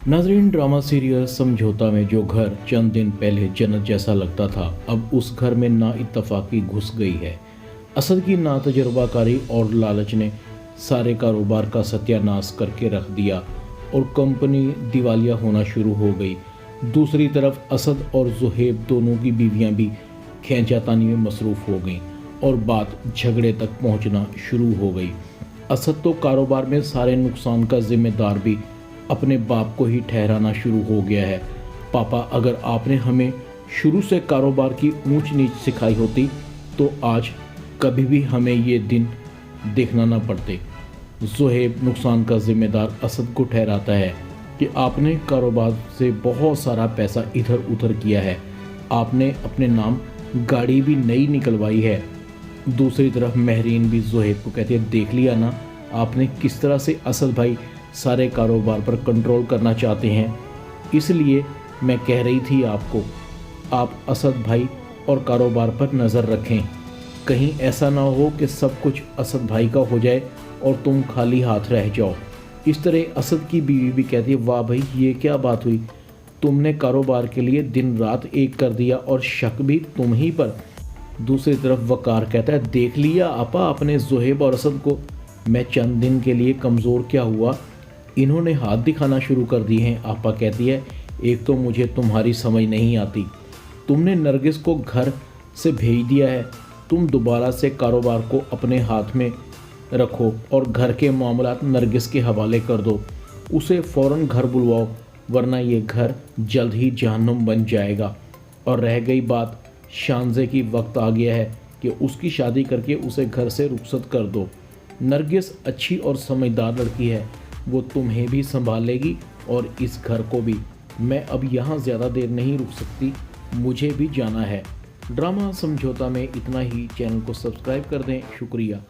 नाजरीन, drama serial समझौता में जो घर चंद दिन पहले जन्नत जैसा लगता था, अब उस घर में ना इत्तफाकी घुस गई है। असद की ना तजुर्बाकारी और लालच ने सारे कारोबार का सत्यानाश करके रख दिया और कंपनी दिवालिया होना शुरू हो गई। दूसरी तरफ असद और जुहेब दोनों की बीवियां भी खींचातानी में मसरूफ़ हो गईं और बात झगड़े तक पहुंचना शुरू हो गई। असद तो कारोबार में सारे नुकसान का जिम्मेदार भी अपने बाप को ही ठहराना शुरू हो गया है। पापा, अगर आपने हमें शुरू से कारोबार की ऊंच नीच सिखाई होती तो आज कभी भी हमें ये दिन देखना ना पड़ते। ज़ुहैब नुकसान का जिम्मेदार असद को ठहराता है कि आपने कारोबार से बहुत सारा पैसा इधर उधर किया है, आपने अपने नाम गाड़ी भी नई निकलवाई है। दूसरी तरफ महरीन भी ज़ुहैब को कहती है, देख लिया ना आपने किस तरह से असद भाई सारे कारोबार पर कंट्रोल करना चाहते हैं, इसलिए मैं कह रही थी आपको, आप असद भाई और कारोबार पर नज़र रखें, कहीं ऐसा ना हो कि सब कुछ असद भाई का हो जाए और तुम खाली हाथ रह जाओ। इस तरह असद की बीवी भी कहती है, वाह भाई ये क्या बात हुई, तुमने कारोबार के लिए दिन रात एक कर दिया और शक भी तुम ही पर। दूसरी तरफ वकार कहता है, देख लिया आपा आपने ज़ुहैब और असद को, मैं चंद दिन के लिए कमज़ोर क्या हुआ, इन्होंने हाथ दिखाना शुरू कर दिए हैं। आपा कहती है, एक तो मुझे तुम्हारी समझ नहीं आती, तुमने नरगिस को घर से भेज दिया है, तुम दोबारा से कारोबार को अपने हाथ में रखो और घर के मामलात नरगिस के हवाले कर दो, उसे फ़ौरन घर बुलवाओ, वरना ये घर जल्द ही जहन्नुम बन जाएगा। और रह गई बात शानज़े की, वक्त आ गया है कि उसकी शादी करके उसे घर से रुखसत कर दो। नरगिस अच्छी और समझदार लड़की है, वो तुम्हें भी संभाल लेगी और इस घर को भी। मैं अब यहाँ ज़्यादा देर नहीं रुक सकती, मुझे भी जाना है। ड्रामा समझौता में इतना ही। चैनल को सब्सक्राइब कर दें। शुक्रिया।